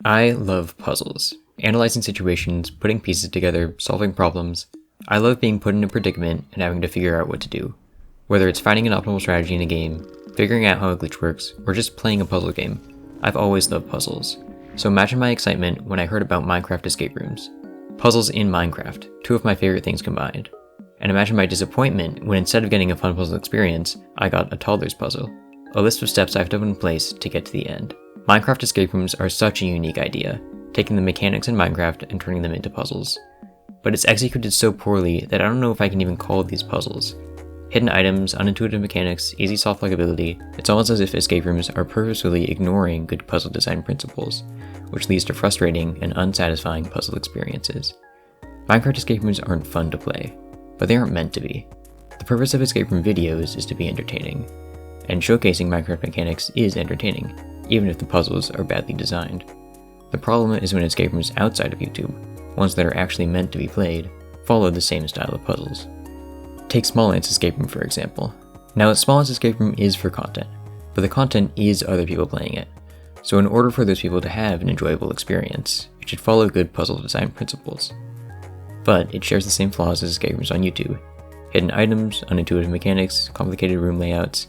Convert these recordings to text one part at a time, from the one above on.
I love puzzles. Analyzing situations, putting pieces together, solving problems. I love being put in a predicament and having to figure out what to do. Whether it's finding an optimal strategy in a game, figuring out how a glitch works, or just playing a puzzle game, I've always loved puzzles. So imagine my excitement when I heard about Minecraft escape rooms. Puzzles in Minecraft, two of my favorite things combined. And imagine my disappointment when instead of getting a fun puzzle experience, I got a toddler's puzzle. A list of steps I have to put in place to get to the end. Minecraft escape rooms are such a unique idea, taking the mechanics in Minecraft and turning them into puzzles. But it's executed so poorly that I don't know if I can even call these puzzles. Hidden items, unintuitive mechanics, easy soft lockability, it's almost as if escape rooms are purposefully ignoring good puzzle design principles, which leads to frustrating and unsatisfying puzzle experiences. Minecraft escape rooms aren't fun to play, but they aren't meant to be. The purpose of escape room videos is to be entertaining, and showcasing Minecraft mechanics is entertaining, even if the puzzles are badly designed. The problem is when escape rooms outside of YouTube, ones that are actually meant to be played, follow the same style of puzzles. Take Small Ants Escape Room for example. Now, Small Ants Escape Room is for content, but the content is other people playing it. So in order for those people to have an enjoyable experience, it should follow good puzzle design principles. But it shares the same flaws as escape rooms on YouTube. Hidden items, unintuitive mechanics, complicated room layouts.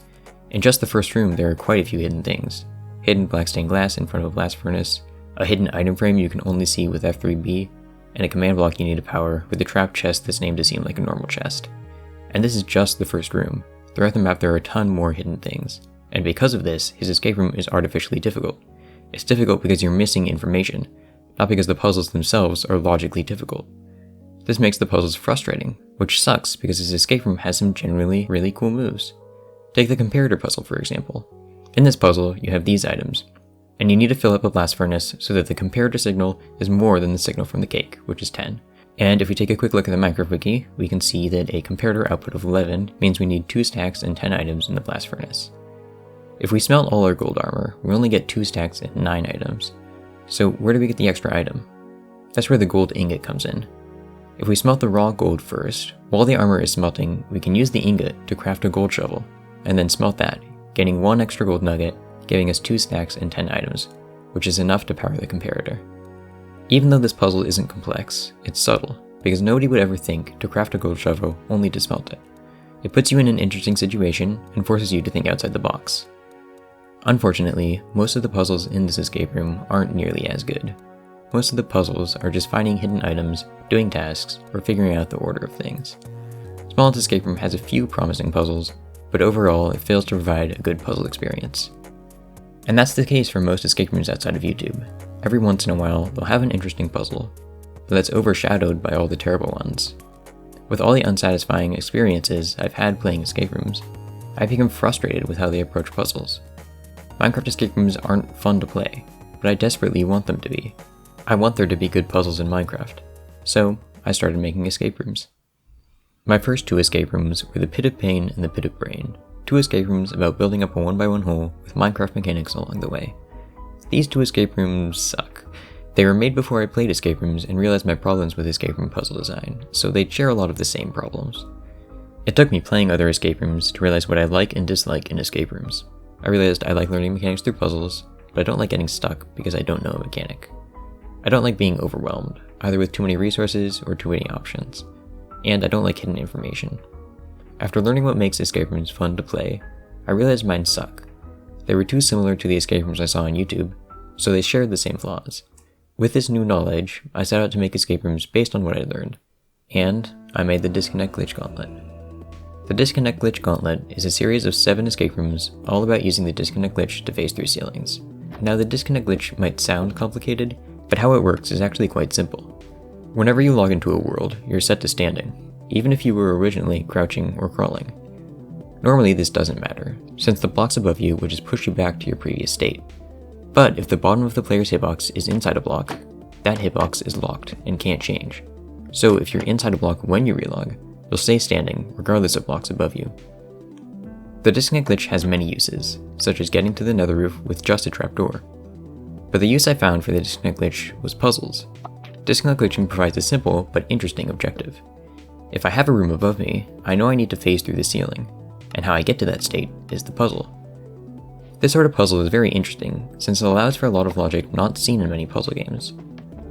In just the first room, there are quite a few hidden things. Hidden black stained glass in front of a blast furnace, a hidden item frame you can only see with F3B, and a command block you need to power with a trapped chest that's named to seem like a normal chest. And this is just the first room. Throughout the map there are a ton more hidden things, and because of this, his escape room is artificially difficult. It's difficult because you're missing information, not because the puzzles themselves are logically difficult. This makes the puzzles frustrating, which sucks because his escape room has some generally really cool moves. Take the comparator puzzle for example. In this puzzle, you have these items, and you need to fill up a blast furnace so that the comparator signal is more than the signal from the cake, which is 10. And if we take a quick look at the Minecraft wiki, we can see that a comparator output of 11 means we need 2 stacks and 10 items in the blast furnace. If we smelt all our gold armor, we only get 2 stacks and 9 items. So where do we get the extra item? That's where the gold ingot comes in. If we smelt the raw gold first, while the armor is smelting, we can use the ingot to craft a gold shovel, and then smelt that, getting 1 extra gold nugget, giving us 2 stacks and 10 items, which is enough to power the comparator. Even though this puzzle isn't complex, it's subtle, because nobody would ever think to craft a gold shovel only to smelt it. It puts you in an interesting situation and forces you to think outside the box. Unfortunately, most of the puzzles in this escape room aren't nearly as good. Most of the puzzles are just finding hidden items, doing tasks, or figuring out the order of things. Small Ants Escape Room has a few promising puzzles, but overall it fails to provide a good puzzle experience. And that's the case for most escape rooms outside of YouTube. Every once in a while, they'll have an interesting puzzle, but that's overshadowed by all the terrible ones. With all the unsatisfying experiences I've had playing escape rooms, I've become frustrated with how they approach puzzles. Minecraft escape rooms aren't fun to play, but I desperately want them to be. I want there to be good puzzles in Minecraft, so I started making escape rooms. My first 2 escape rooms were the Pit of Pain and the Pit of Brain, 2 escape rooms about building up a 1x1 hole with Minecraft mechanics along the way. These 2 escape rooms suck. They were made before I played escape rooms and realized my problems with escape room puzzle design, so they share a lot of the same problems. It took me playing other escape rooms to realize what I like and dislike in escape rooms. I realized I like learning mechanics through puzzles, but I don't like getting stuck because I don't know a mechanic. I don't like being overwhelmed, either with too many resources or too many options. And I don't like hidden information. After learning what makes escape rooms fun to play, I realized mine suck. They were too similar to the escape rooms I saw on YouTube, so they shared the same flaws. With this new knowledge, I set out to make escape rooms based on what I learned, and I made the Disconnect Glitch Gauntlet. The Disconnect Glitch Gauntlet is a series of 7 escape rooms all about using the disconnect glitch to phase through ceilings. Now the disconnect glitch might sound complicated, but how it works is actually quite simple. Whenever you log into a world, you're set to standing, even if you were originally crouching or crawling. Normally this doesn't matter, since the blocks above you would just push you back to your previous state. But if the bottom of the player's hitbox is inside a block, that hitbox is locked and can't change. So if you're inside a block when you relog, you'll stay standing regardless of blocks above you. The disconnect glitch has many uses, such as getting to the nether roof with just a trapdoor. But the use I found for the disconnect glitch was puzzles. Disconnect glitching provides a simple but interesting objective. If I have a room above me, I know I need to phase through the ceiling, and how I get to that state is the puzzle. This sort of puzzle is very interesting, since it allows for a lot of logic not seen in many puzzle games,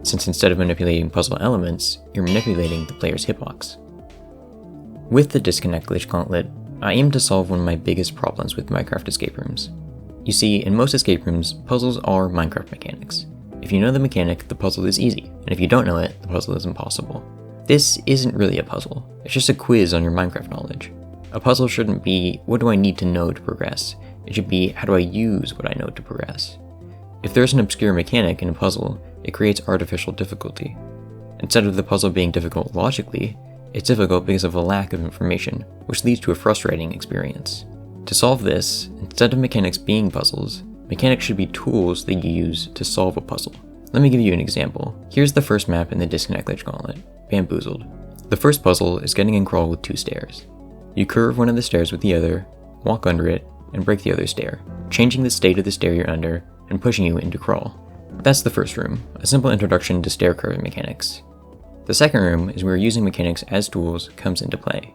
since instead of manipulating puzzle elements, you're manipulating the player's hitbox. With the disconnect glitch Gauntlet, I aim to solve one of my biggest problems with Minecraft escape rooms. You see, in most escape rooms, puzzles are Minecraft mechanics. If you know the mechanic, the puzzle is easy, and if you don't know it, the puzzle is impossible. This isn't really a puzzle, it's just a quiz on your Minecraft knowledge. A puzzle shouldn't be, what do I need to know to progress? It should be, how do I use what I know to progress? If there's an obscure mechanic in a puzzle, it creates artificial difficulty. Instead of the puzzle being difficult logically, it's difficult because of a lack of information, which leads to a frustrating experience. To solve this, instead of mechanics being puzzles, mechanics should be tools that you use to solve a puzzle. Let me give you an example. Here's the first map in the disconnect glitch Gauntlet, Bamboozled. The first puzzle is getting in crawl with 2 stairs. You curve one of the stairs with the other, walk under it, and break the other stair, changing the state of the stair you're under and pushing you into crawl. That's the first room, a simple introduction to stair curving mechanics. The second room is where using mechanics as tools comes into play.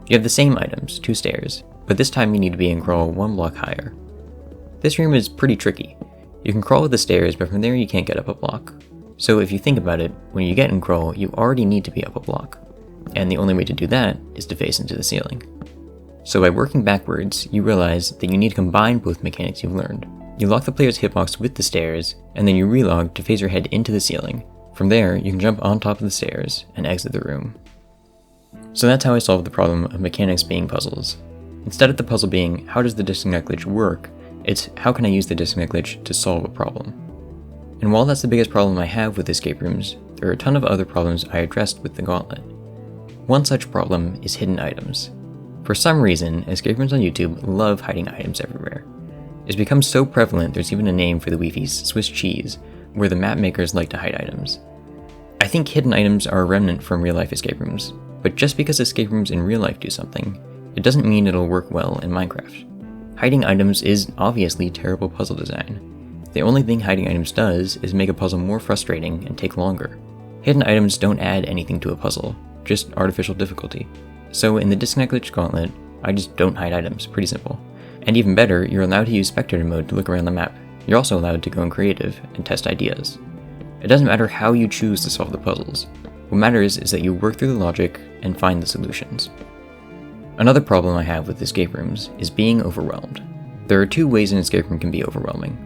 You have the same items, 2 stairs, but this time you need to be in crawl 1 block higher. This room is pretty tricky. You can crawl with the stairs, but from there you can't get up a block. So if you think about it, when you get in crawl, you already need to be up a block. And the only way to do that is to face into the ceiling. So by working backwards, you realize that you need to combine both mechanics you've learned. You lock the player's hitbox with the stairs, and then you relog to face your head into the ceiling. From there, you can jump on top of the stairs and exit the room. So that's how I solved the problem of mechanics being puzzles. Instead of the puzzle being, how does the disconnect glitch work, it's how can I use the disconnect glitch to solve a problem. And while that's the biggest problem I have with escape rooms, there are a ton of other problems I addressed with the Gauntlet. One such problem is hidden items. For some reason, escape rooms on YouTube love hiding items everywhere. It's become so prevalent there's even a name for the Wi-Fi's Swiss cheese, where the map makers like to hide items. I think hidden items are a remnant from real-life escape rooms, but just because escape rooms in real life do something, it doesn't mean it'll work well in Minecraft. Hiding items is obviously terrible puzzle design. The only thing hiding items does is make a puzzle more frustrating and take longer. Hidden items don't add anything to a puzzle, just artificial difficulty. So in the disconnect glitch Gauntlet, I just don't hide items, pretty simple. And even better, you're allowed to use spectator mode to look around the map. You're also allowed to go in creative and test ideas. It doesn't matter how you choose to solve the puzzles. What matters is that you work through the logic and find the solutions. Another problem I have with escape rooms is being overwhelmed. There are 2 ways an escape room can be overwhelming,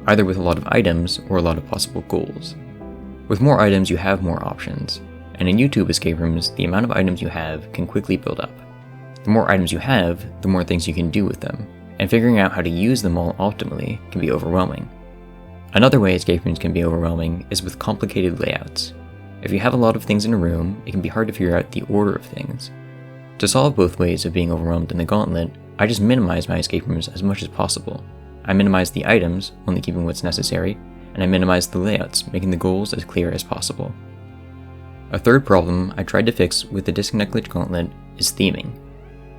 either with a lot of items or a lot of possible goals. With more items you have more options, and in YouTube escape rooms the amount of items you have can quickly build up. The more items you have, the more things you can do with them, and figuring out how to use them all optimally can be overwhelming. Another way escape rooms can be overwhelming is with complicated layouts. If you have a lot of things in a room, it can be hard to figure out the order of things. To solve both ways of being overwhelmed in the Gauntlet, I just minimize my escape rooms as much as possible. I minimize the items, only keeping what's necessary, and I minimize the layouts, making the goals as clear as possible. A third problem I tried to fix with the disconnect glitch Gauntlet is theming.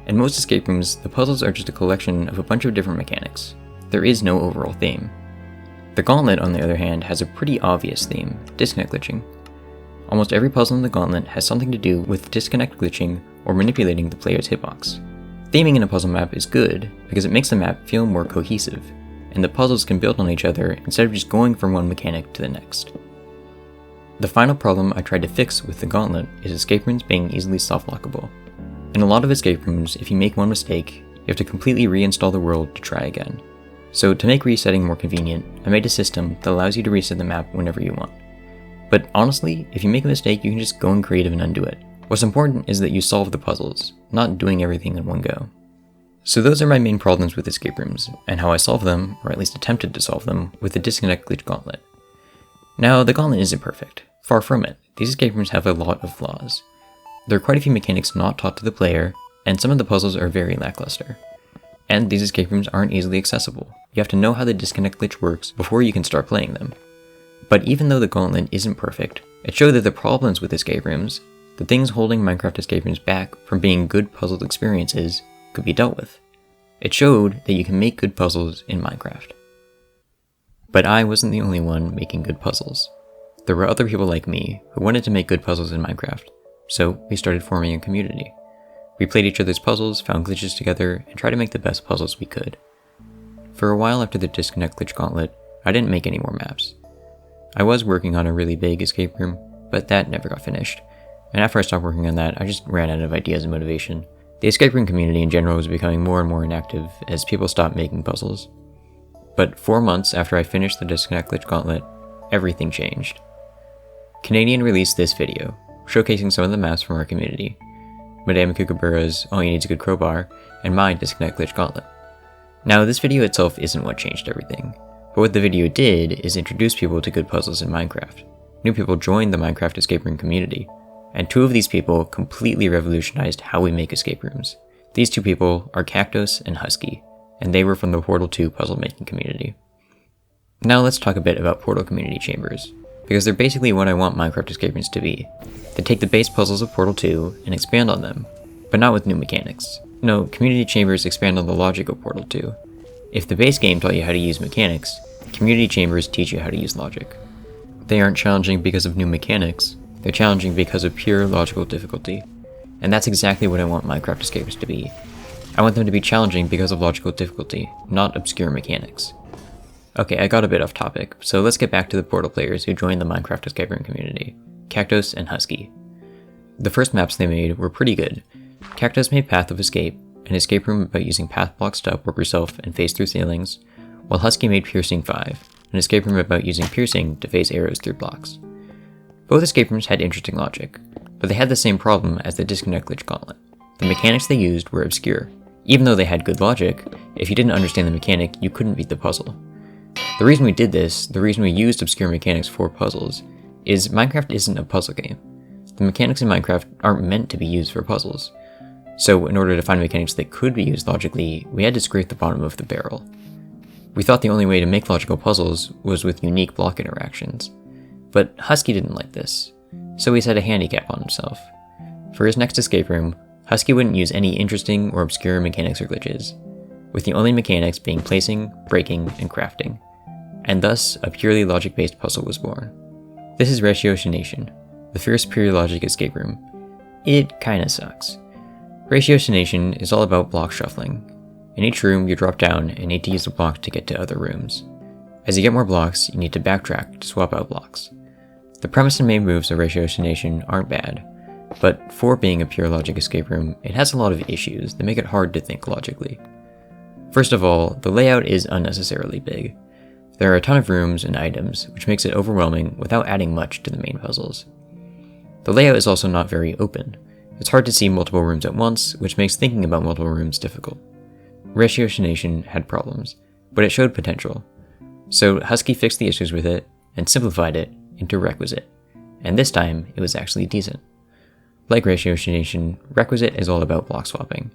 In most escape rooms, the puzzles are just a collection of a bunch of different mechanics. There is no overall theme. The Gauntlet, on the other hand, has a pretty obvious theme, disconnect glitching. Almost every puzzle in the Gauntlet has something to do with disconnect glitching or manipulating the player's hitbox. Theming in a puzzle map is good because it makes the map feel more cohesive, and the puzzles can build on each other instead of just going from one mechanic to the next. The final problem I tried to fix with the Gauntlet is escape rooms being easily soft-lockable. In a lot of escape rooms, if you make one mistake, you have to completely reinstall the world to try again. So to make resetting more convenient, I made a system that allows you to reset the map whenever you want. But honestly, if you make a mistake, you can just go in creative and undo it. What's important is that you solve the puzzles, not doing everything in one go. So those are my main problems with escape rooms, and how I solved them, or at least attempted to solve them, with the disconnect glitch Gauntlet. Now, the Gauntlet isn't perfect. Far from it. These escape rooms have a lot of flaws. There are quite a few mechanics not taught to the player, and some of the puzzles are very lackluster. And these escape rooms aren't easily accessible. You have to know how the disconnect glitch works before you can start playing them. But even though the Gauntlet isn't perfect, it showed that the problems with escape rooms, the things holding Minecraft escape rooms back from being good puzzled experiences, could be dealt with. It showed that you can make good puzzles in Minecraft. But I wasn't the only one making good puzzles. There were other people like me who wanted to make good puzzles in Minecraft, so we started forming a community. We played each other's puzzles, found glitches together, and tried to make the best puzzles we could. For a while after the disconnect glitch Gauntlet, I didn't make any more maps. I was working on a really big escape room, but that never got finished, and after I stopped working on that, I just ran out of ideas and motivation. The escape room community in general was becoming more and more inactive as people stopped making puzzles. But 4 months after I finished the disconnect glitch Gauntlet, everything changed. Canadian released this video, showcasing some of the maps from our community. Madame Kookaburra's All You Need Is a Good Crowbar, and my disconnect glitch Gauntlet. Now, this video itself isn't what changed everything, but what the video did is introduce people to good puzzles in Minecraft. New people joined the Minecraft escape room community, and 2 of these people completely revolutionized how we make escape rooms. These 2 people are Cactus and Husky, and they were from the Portal 2 puzzle making community. Now let's talk a bit about Portal community chambers, because they're basically what I want Minecraft escape rooms to be. They take the base puzzles of Portal 2 and expand on them, but not with new mechanics. No, community chambers expand on the logic of Portal 2. If the base game taught you how to use mechanics, community chambers teach you how to use logic. They aren't challenging because of new mechanics, they're challenging because of pure logical difficulty. And that's exactly what I want Minecraft escape rooms to be. I want them to be challenging because of logical difficulty, not obscure mechanics. Okay, I got a bit off topic, so let's get back to the Portal players who joined the Minecraft escape room community, Cactus and Husky. The first maps they made were pretty good. Cactus made Path of Escape, an escape room about using path blocks to upwarp yourself and phase through ceilings, while Husky made Piercing 5, an escape room about using piercing to phase arrows through blocks. Both escape rooms had interesting logic, but they had the same problem as the disconnect glitch Gauntlet. The mechanics they used were obscure. Even though they had good logic, if you didn't understand the mechanic, you couldn't beat the puzzle. The reason we did this, the reason we used obscure mechanics for puzzles, is Minecraft isn't a puzzle game. The mechanics in Minecraft aren't meant to be used for puzzles. So in order to find mechanics that could be used logically, we had to scrape the bottom of the barrel. We thought the only way to make logical puzzles was with unique block interactions. But Husky didn't like this, so he set a handicap on himself. For his next escape room, Husky wouldn't use any interesting or obscure mechanics or glitches, with the only mechanics being placing, breaking, and crafting. And thus, a purely logic-based puzzle was born. This is Ratiocination, the first pure logic escape room. It kinda sucks. Ratiocination is all about block shuffling. In each room, you drop down and need to use a block to get to other rooms. As you get more blocks, you need to backtrack to swap out blocks. The premise and main moves of Ratiocination aren't bad, but for being a pure logic escape room, it has a lot of issues that make it hard to think logically. First of all, the layout is unnecessarily big. There are a ton of rooms and items, which makes it overwhelming without adding much to the main puzzles. The layout is also not very open. It's hard to see multiple rooms at once, which makes thinking about multiple rooms difficult. Ratiocination had problems, but it showed potential. So Husky fixed the issues with it, and simplified it into Requisite. And this time, it was actually decent. Like Ratiocination, Requisite is all about block swapping,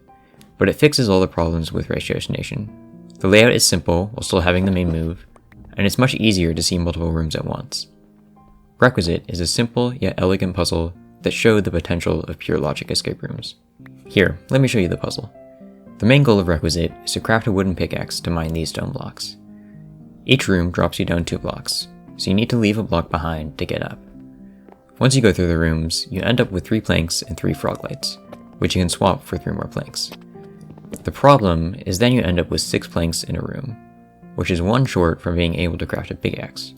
but it fixes all the problems with Ratiocination. The layout is simple while still having the main move, and it's much easier to see multiple rooms at once. Requisite is a simple yet elegant puzzle that showed the potential of pure logic escape rooms. Here, let me show you the puzzle. The main goal of Requisite is to craft a wooden pickaxe to mine these stone blocks. Each room drops you down 2 blocks, so you need to leave a block behind to get up. Once you go through the rooms, you end up with 3 planks and 3 frog lights, which you can swap for 3 more planks. The problem is then you end up with 6 planks in a room, which is 1 short from being able to craft a pickaxe.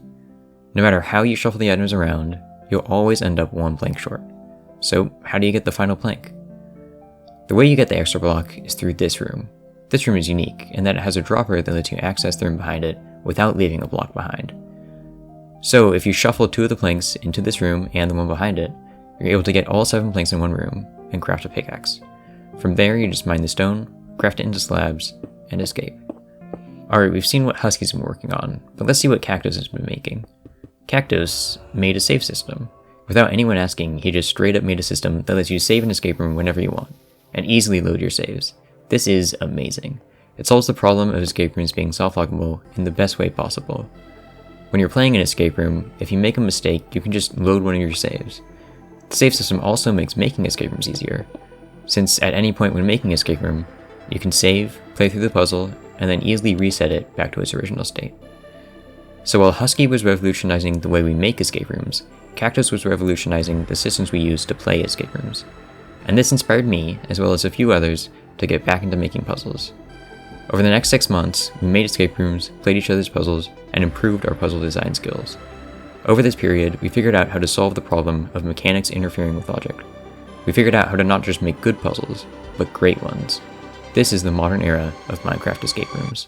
No matter how you shuffle the items around, you'll always end up 1 plank short. So how do you get the final plank? The way you get the extra block is through this room. This room is unique in that it has a dropper that lets you access the room behind it without leaving a block behind. So if you shuffle 2 of the planks into this room and the one behind it, you're able to get all 7 planks in 1 room and craft a pickaxe. From there, you just mine the stone, craft it into slabs, and escape. Alright, we've seen what Husky's been working on, but let's see what Cactus has been making. Cactus made a save system. Without anyone asking, he just straight up made a system that lets you save an escape room whenever you want, and easily load your saves. This is amazing. It solves the problem of escape rooms being self-lockable in the best way possible. When you're playing an escape room, if you make a mistake, you can just load one of your saves. The save system also makes making escape rooms easier, since at any point when making an escape room, you can save, play through the puzzle, and then easily reset it back to its original state. So while Husky was revolutionizing the way we make escape rooms, Cactus was revolutionizing the systems we use to play escape rooms. And this inspired me, as well as a few others, to get back into making puzzles. Over the next 6 months, we made escape rooms, played each other's puzzles, and improved our puzzle design skills. Over this period, we figured out how to solve the problem of mechanics interfering with logic. We figured out how to not just make good puzzles, but great ones. This is the modern era of Minecraft escape rooms.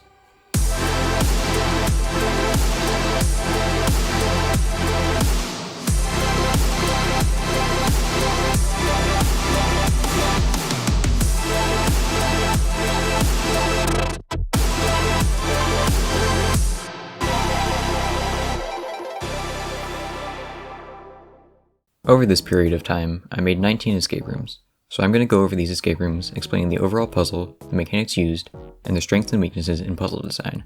Over this period of time, I made 19 escape rooms, so I'm going to go over these escape rooms, explaining the overall puzzle, the mechanics used, and the strengths and weaknesses in puzzle design.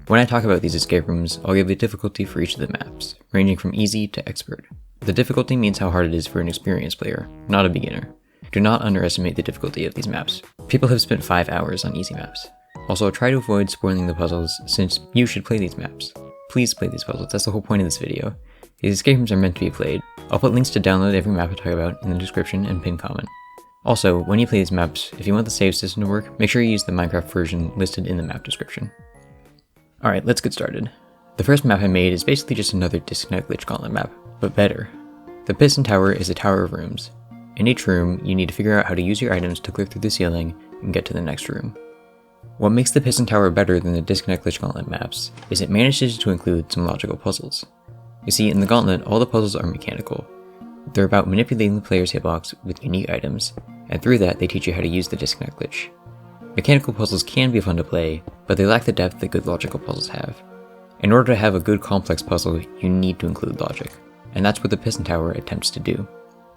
When I talk about these escape rooms, I'll give the difficulty for each of the maps, ranging from easy to expert. The difficulty means how hard it is for an experienced player, not a beginner. Do not underestimate the difficulty of these maps. People have spent 5 hours on easy maps. Also, try to avoid spoiling the puzzles, since you should play these maps. Please play these puzzles, that's the whole point of this video. These escape rooms are meant to be played. I'll put links to download every map I talk about in the description and pinned comment. Also, when you play these maps, if you want the save system to work, make sure you use the Minecraft version listed in the map description. Alright, let's get started. The first map I made is basically just another disconnect glitch gauntlet map, but better. The piston tower is a tower of rooms. In each room, you need to figure out how to use your items to click through the ceiling and get to the next room. What makes the piston tower better than the disconnect glitch gauntlet maps is it manages to include some logical puzzles. You see, in the Gauntlet, all the puzzles are mechanical. They're about manipulating the player's hitbox with unique items, and through that they teach you how to use the disconnect glitch. Mechanical puzzles can be fun to play, but they lack the depth that good logical puzzles have. In order to have a good complex puzzle, you need to include logic, and that's what the piston tower attempts to do.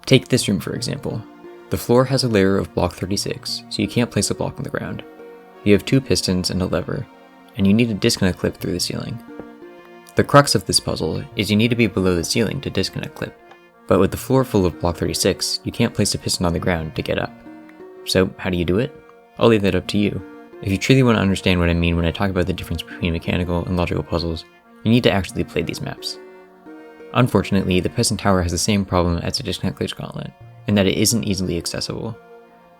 Take this room for example. The floor has a layer of block 36, so you can't place a block on the ground. You have 2 pistons and a lever, and you need a disconnect clip through the ceiling. The crux of this puzzle is you need to be below the ceiling to disconnect clip, but with the floor full of block 36, you can't place a piston on the ground to get up. So how do you do it? I'll leave that up to you. If you truly want to understand what I mean when I talk about the difference between mechanical and logical puzzles, you need to actually play these maps. Unfortunately, the piston tower has the same problem as the disconnect glitch gauntlet, in that it isn't easily accessible.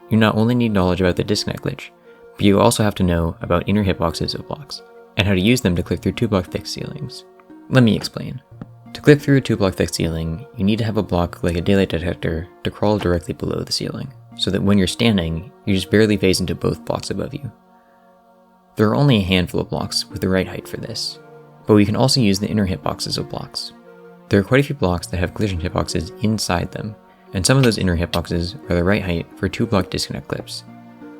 You not only need knowledge about the disconnect glitch, but you also have to know about inner hitboxes of blocks, and how to use them to click through 2-block thick ceilings. Let me explain. To click through a 2-block thick ceiling, you need to have a block like a daylight detector to crawl directly below the ceiling, so that when you're standing, you just barely phase into both blocks above you. There are only a handful of blocks with the right height for this, but we can also use the inner hitboxes of blocks. There are quite a few blocks that have collision hitboxes inside them, and some of those inner hitboxes are the right height for 2-block disconnect clips.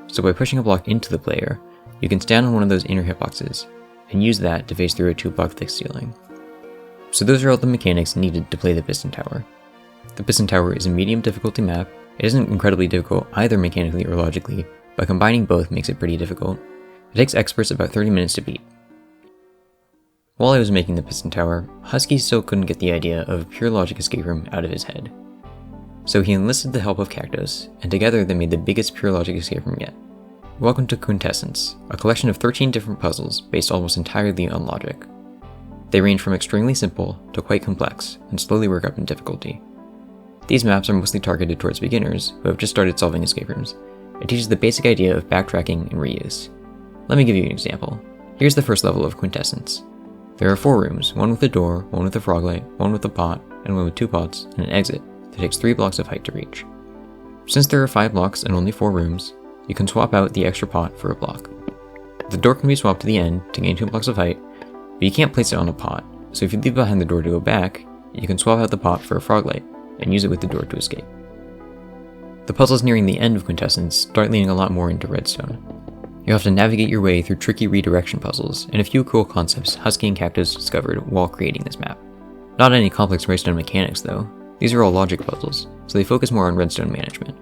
So by pushing a block into the player, you can stand on one of those inner hitboxes, and use that to phase through a 2-block thick ceiling. So those are all the mechanics needed to play the piston tower. The piston tower is a medium difficulty map. It isn't incredibly difficult either mechanically or logically, but combining both makes it pretty difficult. It takes experts about 30 minutes to beat. While I was making the piston tower, Husky still couldn't get the idea of a pure logic escape room out of his head. So he enlisted the help of Cactus, and together they made the biggest pure logic escape room yet. Welcome to Quintessence, a collection of 13 different puzzles based almost entirely on logic. They range from extremely simple to quite complex, and slowly work up in difficulty. These maps are mostly targeted towards beginners who have just started solving escape rooms. It teaches the basic idea of backtracking and reuse. Let me give you an example. Here's the first level of Quintessence. There are 4 rooms, one with a door, one with a frog light, one with a pot, and one with 2 pots, and an exit that takes 3 blocks of height to reach. Since there are 5 blocks and only 4 rooms, you can swap out the extra pot for a block. The door can be swapped to the end to gain 2 blocks of height, but you can't place it on a pot, so if you leave behind the door to go back, you can swap out the pot for a frog light, and use it with the door to escape. The puzzles nearing the end of Quintessence start leaning a lot more into redstone. You have to navigate your way through tricky redirection puzzles, and a few cool concepts Husky and Cactus discovered while creating this map. Not any complex redstone mechanics though, these are all logic puzzles, so they focus more on redstone management.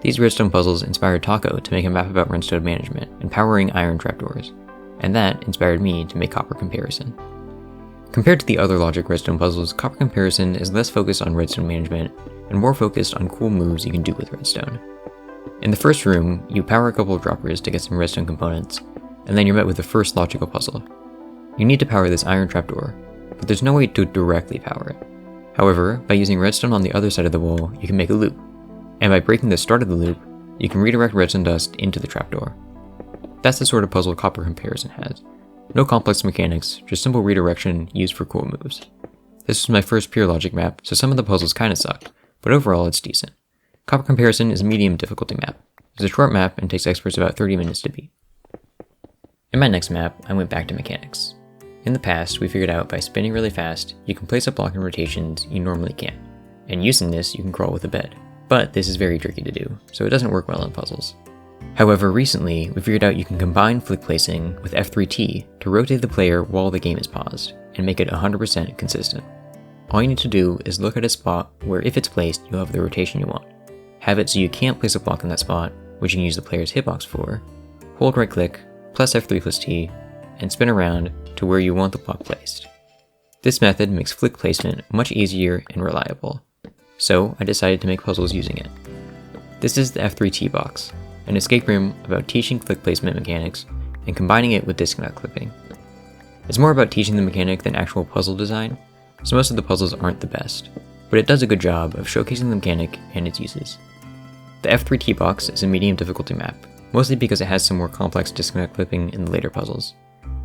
These redstone puzzles inspired Taco to make a map about redstone management and powering iron trapdoors, and that inspired me to make Copper Comparison. Compared to the other logic redstone puzzles, Copper Comparison is less focused on redstone management and more focused on cool moves you can do with redstone. In the first room, you power a couple of droppers to get some redstone components, and then you're met with the first logical puzzle. You need to power this iron trapdoor, but there's no way to directly power it. However, by using redstone on the other side of the wall, you can make a loop. And by breaking the start of the loop, you can redirect redstone dust into the trapdoor. That's the sort of puzzle copper comparison has. No complex mechanics, just simple redirection used for cool moves. This was my first pure logic map, so some of the puzzles kinda suck, but overall it's decent. Copper comparison is a medium difficulty map. It's a short map and takes experts about 30 minutes to beat. In my next map, I went back to mechanics. In the past, we figured out by spinning really fast, you can place a block in rotations you normally can't, and using this, you can crawl with a bed. But this is very tricky to do, so it doesn't work well in puzzles. However, recently, we figured out you can combine flick placing with F3T to rotate the player while the game is paused, and make it 100% consistent. All you need to do is look at a spot where if it's placed, you'll have the rotation you want. Have it so you can't place a block in that spot, which you can use the player's hitbox for, hold right click, plus F3 plus T, and spin around to where you want the block placed. This method makes flick placement much easier and reliable, so I decided to make puzzles using it. This is the F3T box, an escape room about teaching flick placement mechanics and combining it with disconnect clipping. It's more about teaching the mechanic than actual puzzle design, so most of the puzzles aren't the best, but it does a good job of showcasing the mechanic and its uses. The F3T box is a medium difficulty map, mostly because it has some more complex disconnect clipping in the later puzzles.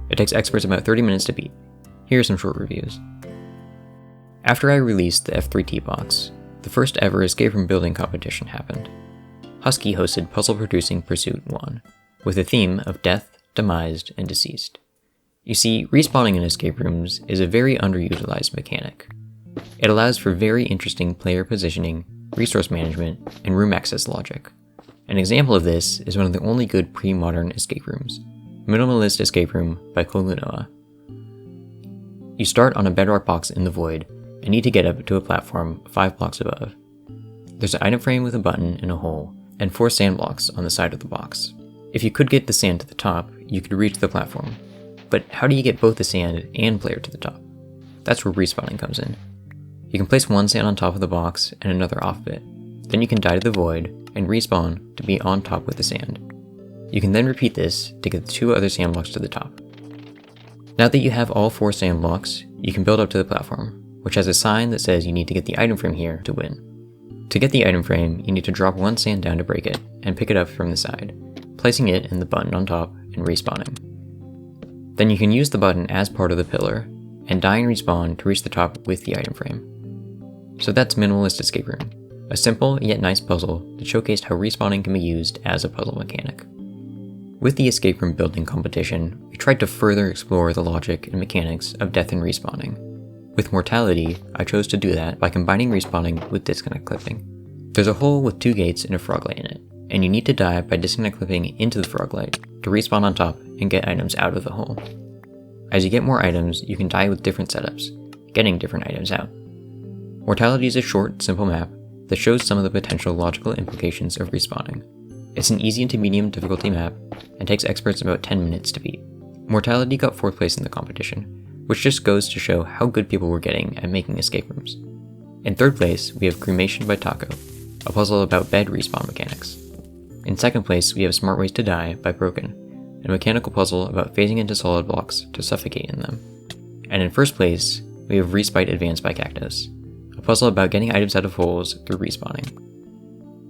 It takes experts about 30 minutes to beat. Here are some short reviews. After I released the F3T box, the first ever escape room building competition happened. Husky hosted Puzzle Producing Pursuit 1, with a theme of death, demised, and deceased. You see, respawning in escape rooms is a very underutilized mechanic. It allows for very interesting player positioning, resource management, and room access logic. An example of this is one of the only good pre-modern escape rooms, Minimalist Escape Room by Kolunoa. You start on a bedrock box in the void, and need to get up to a platform 5 blocks above. There's an item frame with a button and a hole, and 4 sand blocks on the side of the box. If you could get the sand to the top, you could reach the platform. But how do you get both the sand and player to the top? That's where respawning comes in. You can place one sand on top of the box and another off of it. Then you can die to the void and respawn to be on top with the sand. You can then repeat this to get the 2 other sand blocks to the top. Now that you have all 4 sand blocks, you can build up to the platform, which has a sign that says you need to get the item frame here to win. To get the item frame, you need to drop 1 sand down to break it, and pick it up from the side, placing it in the button on top and respawning. Then you can use the button as part of the pillar, and die and respawn to reach the top with the item frame. So that's Minimalist Escape Room, a simple yet nice puzzle that showcased how respawning can be used as a puzzle mechanic. With the escape room building competition, we tried to further explore the logic and mechanics of death and respawning. With mortality, I chose to do that by combining respawning with disconnect clipping. There's a hole with 2 gates and a frog light in it, and you need to die by disconnect clipping into the frog light to respawn on top and get items out of the hole. As you get more items, you can die with different setups, getting different items out. Mortality is a short, simple map that shows some of the potential logical implications of respawning. It's an easy to medium difficulty map, and takes experts about 10 minutes to beat. Mortality got 4th place in the competition, which just goes to show how good people were getting at making escape rooms. In 3rd place, we have Cremation by Taco, a puzzle about bed respawn mechanics. In 2nd place, we have Smart Ways to Die by Broken, a mechanical puzzle about phasing into solid blocks to suffocate in them. And in 1st place, we have Respite Advance by Cactus, a puzzle about getting items out of holes through respawning.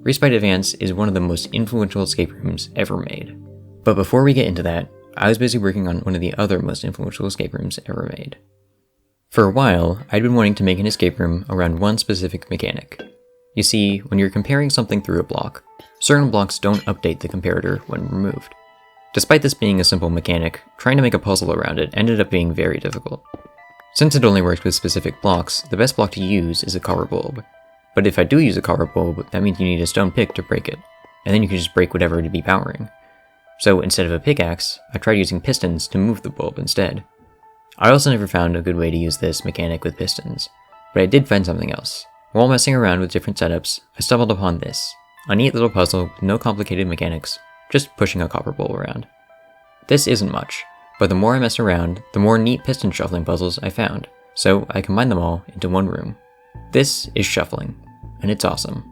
Respite Advance is one of the most influential escape rooms ever made. But before we get into that, I was busy working on one of the other most influential escape rooms ever made. For a while, I'd been wanting to make an escape room around one specific mechanic. You see, when you're comparing something through a block, certain blocks don't update the comparator when removed. Despite this being a simple mechanic, trying to make a puzzle around it ended up being very difficult. Since it only works with specific blocks, the best block to use is a copper bulb. But if I do use a copper bulb, that means you need a stone pick to break it, and then you can just break whatever to be powering. So instead of a pickaxe, I tried using pistons to move the bulb instead. I also never found a good way to use this mechanic with pistons, but I did find something else. While messing around with different setups, I stumbled upon this, a neat little puzzle with no complicated mechanics, just pushing a copper bulb around. This isn't much, but the more I messed around, the more neat piston shuffling puzzles I found, so I combined them all into one room. This is shuffling, and it's awesome.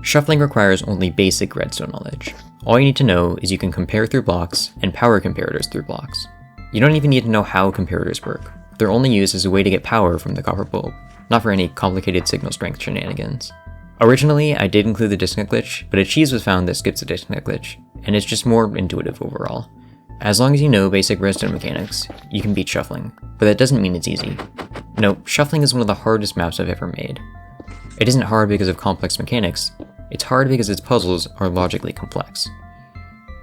Shuffling requires only basic redstone knowledge. All you need to know is you can compare through blocks and power comparators through blocks. You don't even need to know how comparators work. They're only used as a way to get power from the copper bulb, not for any complicated signal strength shenanigans. Originally, I did include the disconnect glitch, but a cheese was found that skips the disconnect glitch, and it's just more intuitive overall. As long as you know basic redstone mechanics, you can beat shuffling, but that doesn't mean it's easy. No, shuffling is one of the hardest maps I've ever made. It isn't hard because of complex mechanics, it's hard because its puzzles are logically complex.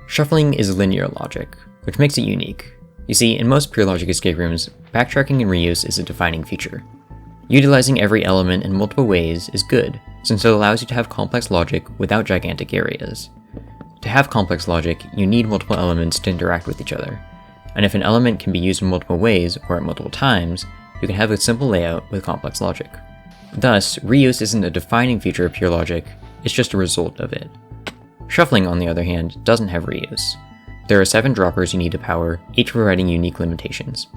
Shuffling is linear logic, which makes it unique. You see, in most pure logic escape rooms, backtracking and reuse is a defining feature. Utilizing every element in multiple ways is good, since it allows you to have complex logic without gigantic areas. To have complex logic, you need multiple elements to interact with each other, and if an element can be used in multiple ways or at multiple times, you can have a simple layout with complex logic. Thus, reuse isn't a defining feature of pure logic, it's just a result of it. Shuffling, on the other hand, doesn't have reuse. There are 7 droppers you need to power, each providing unique limitations.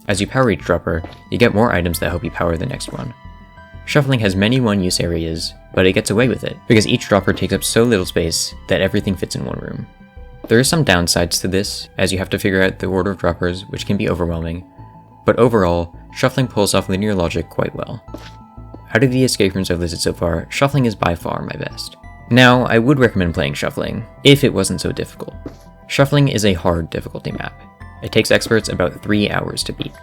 As you power each dropper, you get more items that help you power the next one. Shuffling has many one-use areas, but it gets away with it, because each dropper takes up so little space that everything fits in one room. There are some downsides to this, as you have to figure out the order of droppers, which can be overwhelming, but overall, shuffling pulls off linear logic quite well. Out of the escape rooms I've listed so far, shuffling is by far my best. Now, I would recommend playing shuffling, if it wasn't so difficult. Shuffling is a hard difficulty map. It takes experts about 3 hours to beat.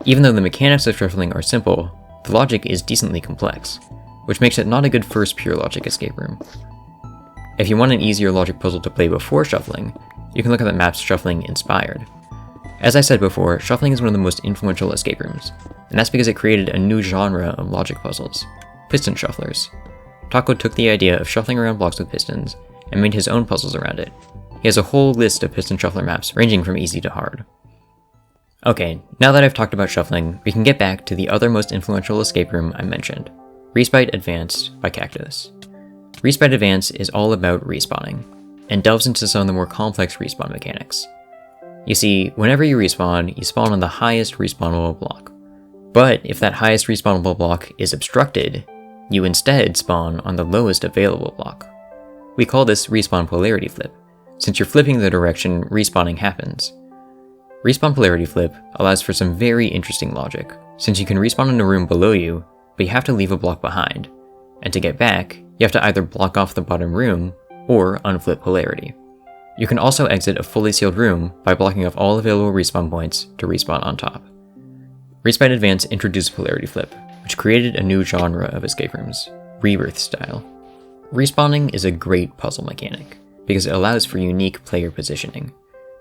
Even though the mechanics of shuffling are simple, the logic is decently complex, which makes it not a good first pure logic escape room. If you want an easier logic puzzle to play before shuffling, you can look at the maps shuffling inspired. As I said before, shuffling is one of the most influential escape rooms, and that's because it created a new genre of logic puzzles, piston shufflers. Taco took the idea of shuffling around blocks with pistons and made his own puzzles around it. He has a whole list of piston shuffler maps ranging from easy to hard. Okay, now that I've talked about shuffling, we can get back to the other most influential escape room I mentioned, Respite Advanced by Cactus. Respite Advanced is all about respawning, and delves into some of the more complex respawn mechanics. You see, whenever you spawn on the highest respawnable block. But if that highest respawnable block is obstructed, you instead spawn on the lowest available block. We call this respawn polarity flip, since you're flipping the direction respawning happens. Respawn polarity flip allows for some very interesting logic, since you can respawn in a room below you, but you have to leave a block behind, and to get back, you have to either block off the bottom room, or unflip polarity. You can also exit a fully sealed room by blocking off all available respawn points to respawn on top. Respite Advance introduced polarity flip, which created a new genre of escape rooms, rebirth style. Respawning is a great puzzle mechanic, because it allows for unique player positioning.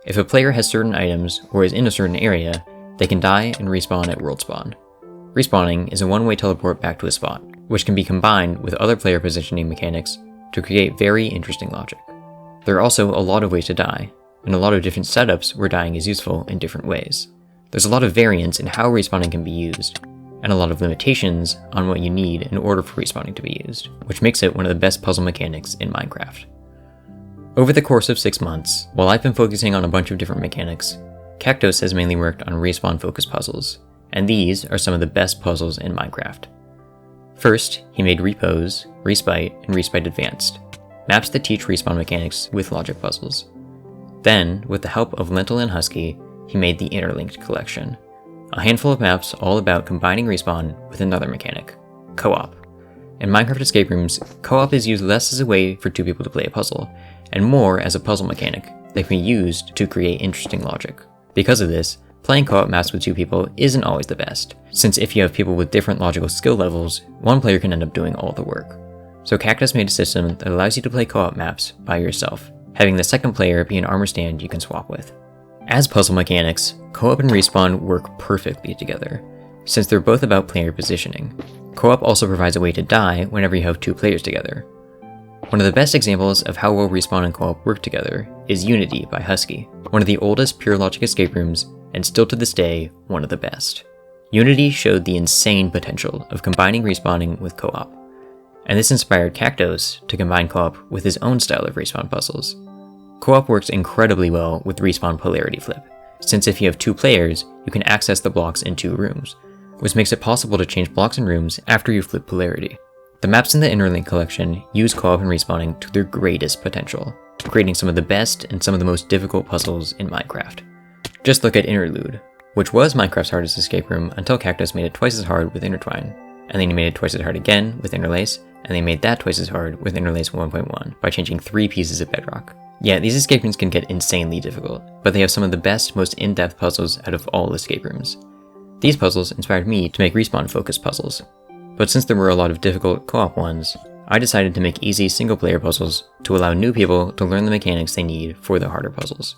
If a player has certain items or is in a certain area, they can die and respawn at world spawn. Respawning is a one-way teleport back to a spot, which can be combined with other player positioning mechanics to create very interesting logic. There are also a lot of ways to die, and a lot of different setups where dying is useful in different ways. There's a lot of variance in how respawning can be used, and a lot of limitations on what you need in order for respawning to be used, which makes it one of the best puzzle mechanics in Minecraft. Over the course of 6 months, while I've been focusing on a bunch of different mechanics, Cactus has mainly worked on respawn-focused puzzles, and these are some of the best puzzles in Minecraft. First, he made Repose, Respite, and Respite Advanced, maps that teach respawn mechanics with logic puzzles. Then, with the help of Lentil and Husky, he made the Interlinked Collection, a handful of maps all about combining respawn with another mechanic, co-op. In Minecraft escape rooms, co-op is used less as a way for 2 people to play a puzzle, and more as a puzzle mechanic that can be used to create interesting logic. Because of this, playing co-op maps with 2 people isn't always the best, since if you have people with different logical skill levels, one player can end up doing all the work. So Cactus made a system that allows you to play co-op maps by yourself, having the second player be an armor stand you can swap with. As puzzle mechanics, co-op and respawn work perfectly together, since they're both about player positioning. Co-op also provides a way to die whenever you have 2 players together. One of the best examples of how well respawn and co-op work together is Unity by Husky, one of the oldest pure logic escape rooms, and still to this day, one of the best. Unity showed the insane potential of combining respawning with co-op, and this inspired Cactus to combine co-op with his own style of respawn puzzles. Co-op works incredibly well with respawn polarity flip, since if you have 2 players, you can access the blocks in 2 rooms, which makes it possible to change blocks and rooms after you flip polarity. The maps in the Interlink collection use co-op and respawning to their greatest potential, creating some of the best and some of the most difficult puzzles in Minecraft. Just look at Interlude, which was Minecraft's hardest escape room until Cactus made it twice as hard with Intertwine, and then he made it twice as hard again with Interlace, and they made that twice as hard with Interlace 1.1 by changing 3 pieces of bedrock. Yeah, these escape rooms can get insanely difficult, but they have some of the best, most in-depth puzzles out of all escape rooms. These puzzles inspired me to make respawn-focused puzzles, but since there were a lot of difficult co-op ones, I decided to make easy single-player puzzles to allow new people to learn the mechanics they need for the harder puzzles.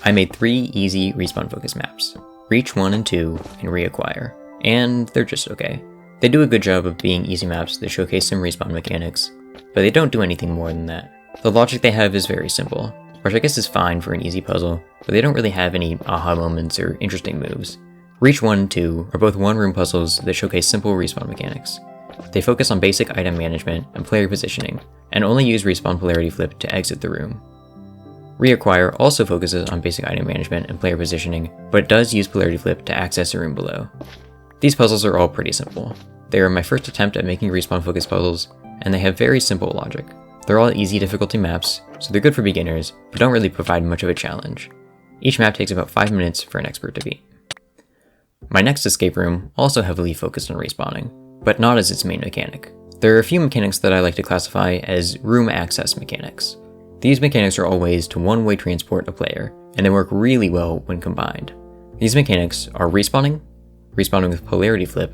I made 3 easy respawn-focused maps, Reach 1 and 2, and Reacquire, and they're just okay. They do a good job of being easy maps that showcase some respawn mechanics, but they don't do anything more than that. The logic they have is very simple, which I guess is fine for an easy puzzle, but they don't really have any aha moments or interesting moves. Reach 1 and 2 are both one-room puzzles that showcase simple respawn mechanics. They focus on basic item management and player positioning, and only use respawn polarity flip to exit the room. Reacquire also focuses on basic item management and player positioning, but it does use polarity flip to access the room below. These puzzles are all pretty simple. They are my first attempt at making respawn-focused puzzles, and they have very simple logic. They're all easy difficulty maps, so they're good for beginners, but don't really provide much of a challenge. Each map takes about 5 minutes for an expert to beat. My next escape room also heavily focused on respawning, but not as its main mechanic. There are a few mechanics that I like to classify as room access mechanics. These mechanics are all ways to one-way transport a player, and they work really well when combined. These mechanics are respawning with polarity flip,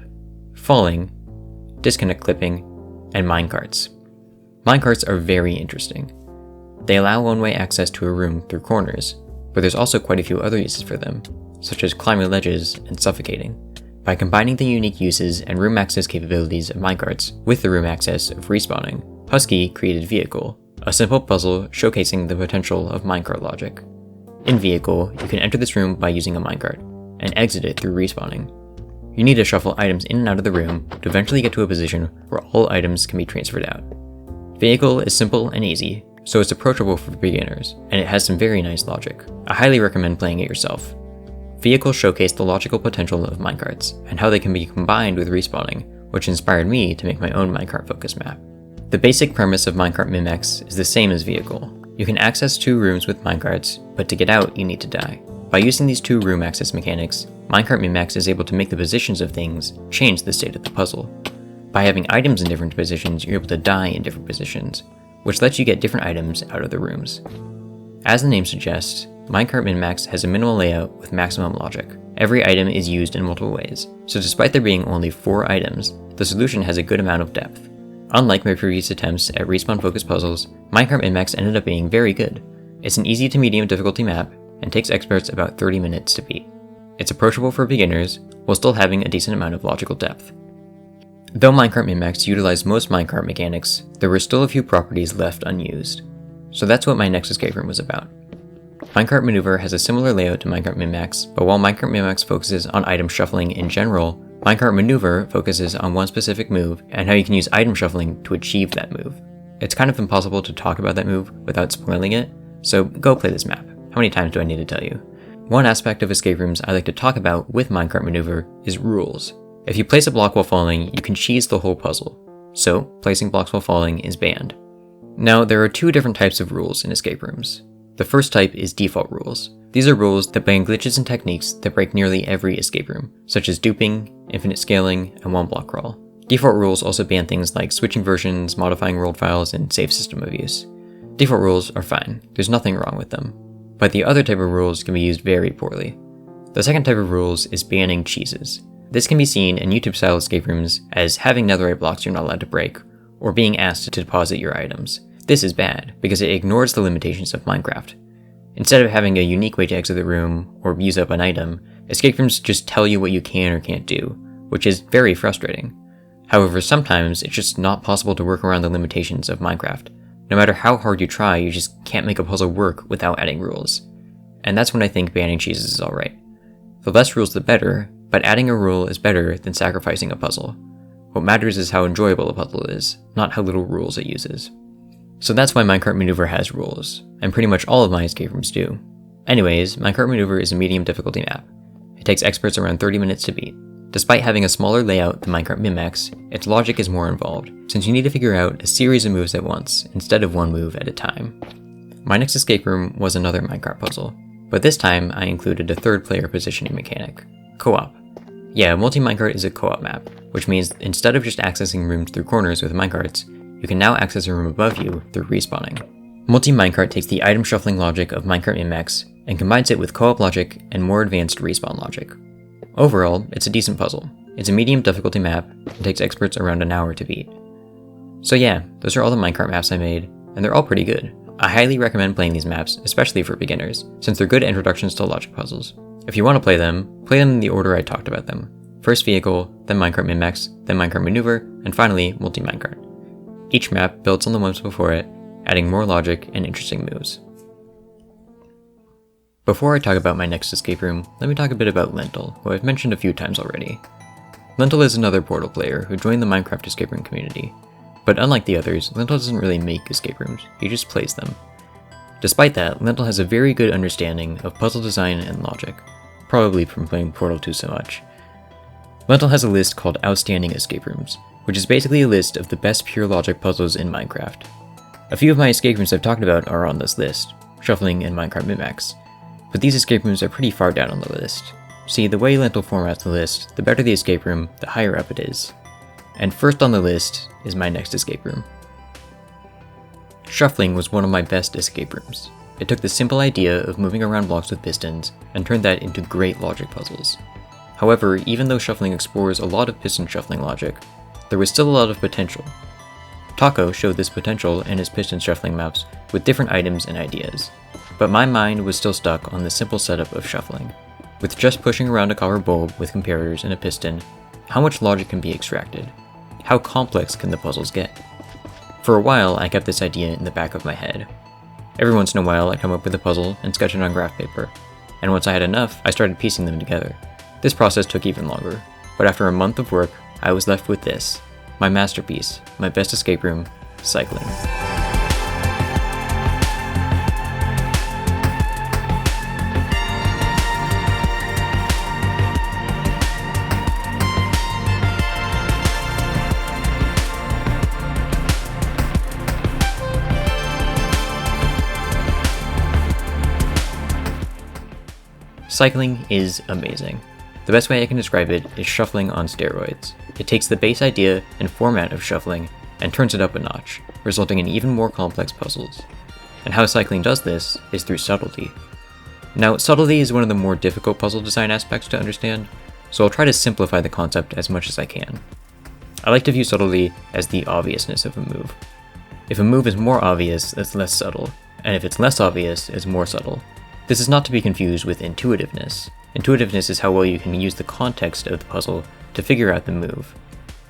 falling, disconnect clipping, and minecarts. Minecarts are very interesting. They allow one-way access to a room through corners, but there's also quite a few other uses for them, such as climbing ledges and suffocating. By combining the unique uses and room access capabilities of minecarts with the room access of respawning, Husky created Vehicle, a simple puzzle showcasing the potential of minecart logic. In Vehicle, you can enter this room by using a minecart, and exit it through respawning. You need to shuffle items in and out of the room to eventually get to a position where all items can be transferred out. Vehicle is simple and easy, so it's approachable for beginners, and it has some very nice logic. I highly recommend playing it yourself. Vehicle showcased the logical potential of minecarts, and how they can be combined with respawning, which inspired me to make my own minecart-focused map. The basic premise of Minecart Min-Max is the same as Vehicle. You can access 2 rooms with minecarts, but to get out, you need to die. By using these 2 room access mechanics, Minecart Min-Max is able to make the positions of things change the state of the puzzle. By having items in different positions, you're able to die in different positions, which lets you get different items out of the rooms. As the name suggests, Minecart Min-Max has a minimal layout with maximum logic. Every item is used in multiple ways, so despite there being only 4 items, the solution has a good amount of depth. Unlike my previous attempts at respawn-focused puzzles, Minecart Min-Max ended up being very good. It's an easy to medium difficulty map, and takes experts about 30 minutes to beat. It's approachable for beginners, while still having a decent amount of logical depth. Though Minecart Min-Max utilized most minecart mechanics, there were still a few properties left unused. So that's what my next escape room was about. Minecart Maneuver has a similar layout to Minecart Min-Max, but while Minecart Min-Max focuses on item shuffling in general, Minecart Maneuver focuses on one specific move and how you can use item shuffling to achieve that move. It's kind of impossible to talk about that move without spoiling it, so go play this map. How many times do I need to tell you? One aspect of escape rooms I like to talk about with Minecart Maneuver is rules. If you place a block while falling, you can cheese the whole puzzle. So, placing blocks while falling is banned. Now, there are 2 different types of rules in escape rooms. The first type is default rules. These are rules that ban glitches and techniques that break nearly every escape room, such as duping, infinite scaling, and one-block crawl. Default rules also ban things like switching versions, modifying world files, and save system abuse. Default rules are fine, there's nothing wrong with them. But the other type of rules can be used very poorly. The second type of rules is banning cheeses. This can be seen in YouTube-style escape rooms as having netherite blocks you're not allowed to break, or being asked to deposit your items. This is bad, because it ignores the limitations of Minecraft. Instead of having a unique way to exit the room, or use up an item, escape rooms just tell you what you can or can't do, which is very frustrating. However, sometimes it's just not possible to work around the limitations of Minecraft. No matter how hard you try, you just can't make a puzzle work without adding rules. And that's when I think banning cheeses is alright. The less rules the better, but adding a rule is better than sacrificing a puzzle. What matters is how enjoyable a puzzle is, not how little rules it uses. So that's why Minecart Maneuver has rules, and pretty much all of my escape rooms do. Anyways, Minecart Maneuver is a medium difficulty map. It takes experts around 30 minutes to beat. Despite having a smaller layout than Minecart Min-Max, its logic is more involved, since you need to figure out a series of moves at once, instead of one move at a time. My next escape room was another minecart puzzle, but this time I included a third player positioning mechanic, co-op. Yeah, multi-minecart is a co-op map, which means instead of just accessing rooms through corners with minecarts, you can now access a room above you through respawning. Multi-minecart takes the item shuffling logic of minecart min-max and combines it with co-op logic and more advanced respawn logic. Overall, it's a decent puzzle. It's a medium difficulty map and takes experts around an hour to beat. So yeah, those are all the minecart maps I made, and they're all pretty good. I highly recommend playing these maps, especially for beginners, since they're good introductions to logic puzzles. If you want to play them in the order I talked about them. First vehicle, then minecart min-max, then minecart maneuver, and finally multi-minecart. Each map builds on the ones before it, adding more logic and interesting moves. Before I talk about my next escape room, let me talk a bit about Lentil, who I've mentioned a few times already. Lentil is another Portal player who joined the Minecraft escape room community. But unlike the others, Lentil doesn't really make escape rooms, he just plays them. Despite that, Lentil has a very good understanding of puzzle design and logic, probably from playing Portal 2 so much. Lentil has a list called Outstanding Escape Rooms, which is basically a list of the best pure logic puzzles in Minecraft. A few of my escape rooms I've talked about are on this list, Shuffling and Minecart min-max, but these escape rooms are pretty far down on the list. See, the way Lentil formats the list, the better the escape room, the higher up it is. And first on the list is my next escape room. Shuffling was one of my best escape rooms. It took the simple idea of moving around blocks with pistons and turned that into great logic puzzles. However, even though Shuffling explores a lot of piston shuffling logic, there was still a lot of potential. Taco showed this potential in his piston shuffling maps with different items and ideas, but my mind was still stuck on the simple setup of shuffling. With just pushing around a copper bulb with comparators and a piston, how much logic can be extracted? How complex can the puzzles get? For a while, I kept this idea in the back of my head. Every once in a while, I'd come up with a puzzle and sketch it on graph paper, and once I had enough, I started piecing them together. This process took even longer, but after a month of work, I was left with this, my masterpiece, my best escape room, cycling. Cycling is amazing. The best way I can describe it is shuffling on steroids. It takes the base idea and format of shuffling and turns it up a notch, resulting in even more complex puzzles. And how cycling does this is through subtlety. Now, subtlety is one of the more difficult puzzle design aspects to understand, so I'll try to simplify the concept as much as I can. I like to view subtlety as the obviousness of a move. If a move is more obvious, it's less subtle, and if it's less obvious, it's more subtle. This is not to be confused with intuitiveness. Intuitiveness is how well you can use the context of the puzzle to figure out the move.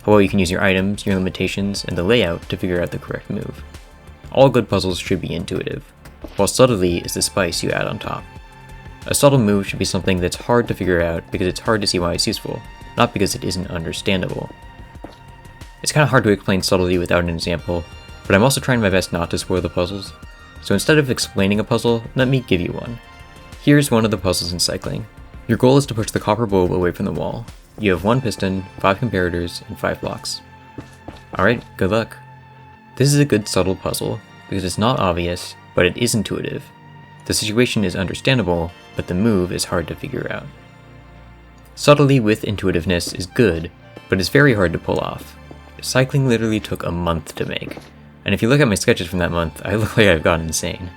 How well you can use your items, your limitations, and the layout to figure out the correct move. All good puzzles should be intuitive, while subtlety is the spice you add on top. A subtle move should be something that's hard to figure out because it's hard to see why it's useful, not because it isn't understandable. It's kind of hard to explain subtlety without an example, but I'm also trying my best not to spoil the puzzles. So instead of explaining a puzzle, let me give you one. Here's one of the puzzles in cycling. Your goal is to push the copper bulb away from the wall. You have 1 piston, 5 comparators, and 5 blocks. Alright, good luck. This is a good subtle puzzle, because it's not obvious, but it is intuitive. The situation is understandable, but the move is hard to figure out. Subtlety with intuitiveness is good, but it's very hard to pull off. Cycling literally took a month to make. And if you look at my sketches from that month, I look like I've gone insane.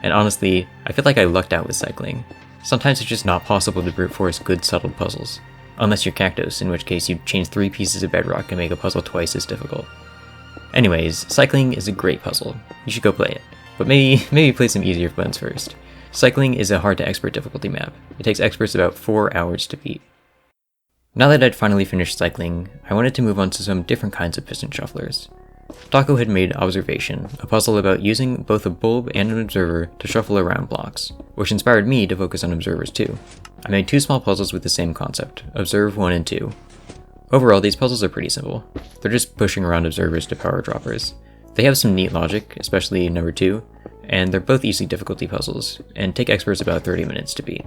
And honestly, I feel like I lucked out with cycling. Sometimes it's just not possible to brute force good subtle puzzles. Unless you're Cactus, in which case you change 3 pieces of bedrock and make a puzzle twice as difficult. Anyways, cycling is a great puzzle. You should go play it. But maybe play some easier ones first. Cycling is a hard to expert difficulty map. It takes experts about 4 hours to beat. Now that I'd finally finished cycling, I wanted to move on to some different kinds of piston shufflers. Taco had made Observation, a puzzle about using both a bulb and an observer to shuffle around blocks, which inspired me to focus on observers too. I made 2 small puzzles with the same concept, Observe 1 and 2. Overall, these puzzles are pretty simple. They're just pushing around observers to power droppers. They have some neat logic, especially number 2, and they're both easy difficulty puzzles, and take experts about 30 minutes to beat.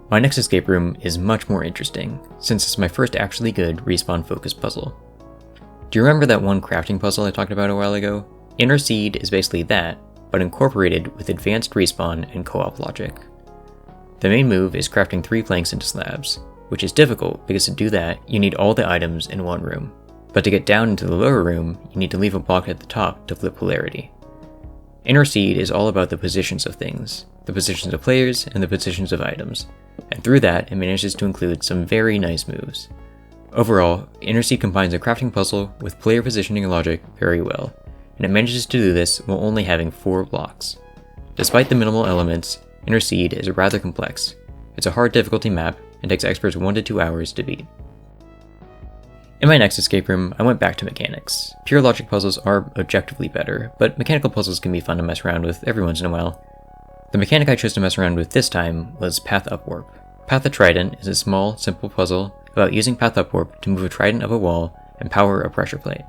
My next escape room is much more interesting, since it's my first actually good respawn-focused puzzle. Do you remember that one crafting puzzle I talked about a while ago? Inner Seed is basically that, but incorporated with advanced respawn and co-op logic. The main move is crafting 3 planks into slabs, which is difficult because to do that, you need all the items in one room. But to get down into the lower room, you need to leave a block at the top to flip polarity. Inner Seed is all about the positions of things, the positions of players, and the positions of items, and through that it manages to include some very nice moves. Overall, Inner Seed combines a crafting puzzle with player positioning logic very well, and it manages to do this while only having 4 blocks. Despite the minimal elements, Inner Seed is rather complex. It's a hard difficulty map and takes experts 1 to 2 hours to beat. In my next escape room, I went back to mechanics. Pure logic puzzles are objectively better, but mechanical puzzles can be fun to mess around with every once in a while. The mechanic I chose to mess around with this time was Path Upwarp. Path the Trident is a small, simple puzzle about using Path Upwarp to move a trident up a wall and power a pressure plate.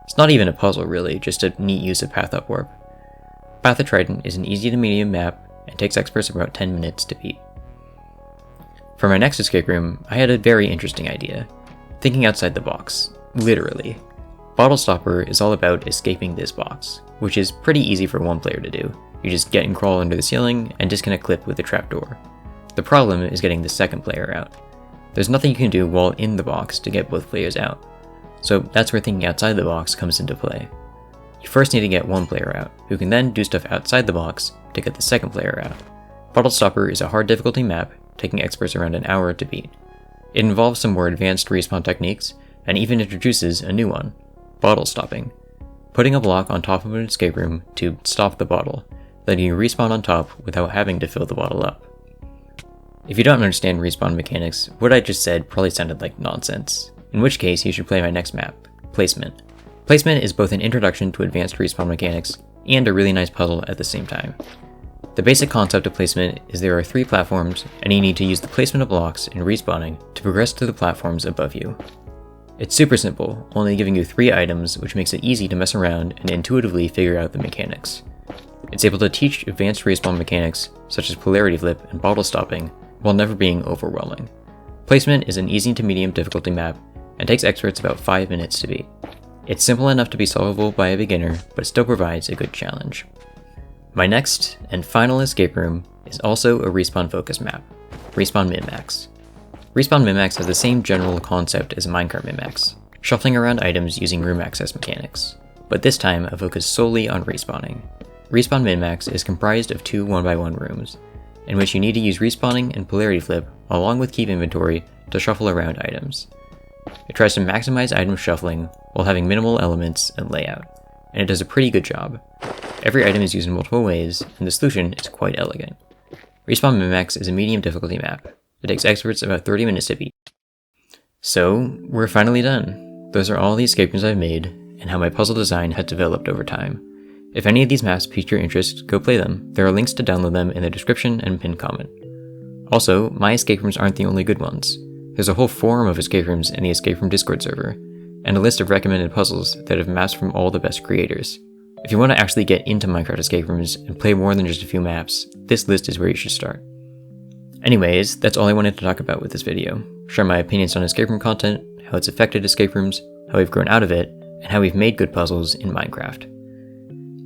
It's not even a puzzle really, just a neat use of Path Upwarp. Path the Trident is an easy to medium map and takes experts about 10 minutes to beat. For my next escape room, I had a very interesting idea. Thinking outside the box, literally. Bottle Stopper is all about escaping this box, which is pretty easy for one player to do. You just get and crawl under the ceiling and disconnect clip with the trapdoor. The problem is getting the second player out. There's nothing you can do while in the box to get both players out. So that's where thinking outside the box comes into play. You first need to get one player out, who can then do stuff outside the box to get the second player out. Bottle Stopper is a hard difficulty map, taking experts around an hour to beat. It involves some more advanced respawn techniques, and even introduces a new one, bottle stopping. Putting a block on top of an escape room to stop the bottle, letting you respawn on top without having to fill the bottle up. If you don't understand respawn mechanics, what I just said probably sounded like nonsense, in which case you should play my next map, Placement. Placement is both an introduction to advanced respawn mechanics, and a really nice puzzle at the same time. The basic concept of placement is there are 3 platforms, and you need to use the placement of blocks and respawning to progress to the platforms above you. It's super simple, only giving you 3 items, which makes it easy to mess around and intuitively figure out the mechanics. It's able to teach advanced respawn mechanics, such as polarity flip and bottle stopping, while never being overwhelming. Placement is an easy to medium difficulty map, and takes experts about 5 minutes to beat. It's simple enough to be solvable by a beginner, but still provides a good challenge. My next, and final escape room, is also a respawn focus map, Respawn Min-Max. Respawn Min-Max has the same general concept as Minecraft Min-Max, shuffling around items using room access mechanics, but this time a focus solely on respawning. Respawn Min-Max is comprised of 2 1x1 rooms, in which you need to use respawning and polarity flip along with keep inventory to shuffle around items. It tries to maximize item shuffling while having minimal elements and layout, and it does a pretty good job. Every item is used in multiple ways, and the solution is quite elegant. Respawn Min-Max is a medium difficulty map. It takes experts about 30 minutes to beat. So, we're finally done. Those are all the escape rooms I've made, and how my puzzle design has developed over time. If any of these maps piqued your interest, go play them. There are links to download them in the description and pinned comment. Also, my escape rooms aren't the only good ones. There's a whole forum of escape rooms in the Escape Room Discord server, and a list of recommended puzzles that have maps from all the best creators. If you want to actually get into Minecraft escape rooms and play more than just a few maps, this list is where you should start. Anyways, that's all I wanted to talk about with this video. Share my opinions on escape room content, how it's affected escape rooms, how we've grown out of it, and how we've made good puzzles in Minecraft.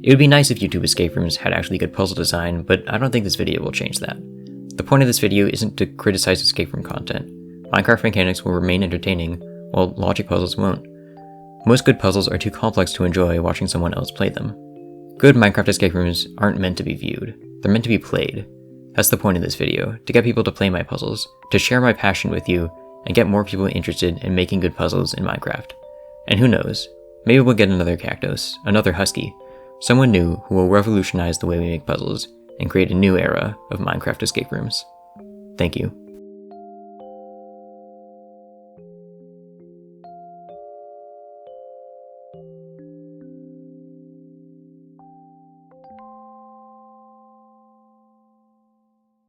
It would be nice if YouTube escape rooms had actually good puzzle design, but I don't think this video will change that. The point of this video isn't to criticize escape room content. Minecraft mechanics will remain entertaining, while logic puzzles won't. Most good puzzles are too complex to enjoy watching someone else play them. Good Minecraft escape rooms aren't meant to be viewed, they're meant to be played. That's the point of this video, to get people to play my puzzles, to share my passion with you, and get more people interested in making good puzzles in Minecraft. And who knows, maybe we'll get another Cactus, another Husky, someone new who will revolutionize the way we make puzzles, and create a new era of Minecraft escape rooms. Thank you.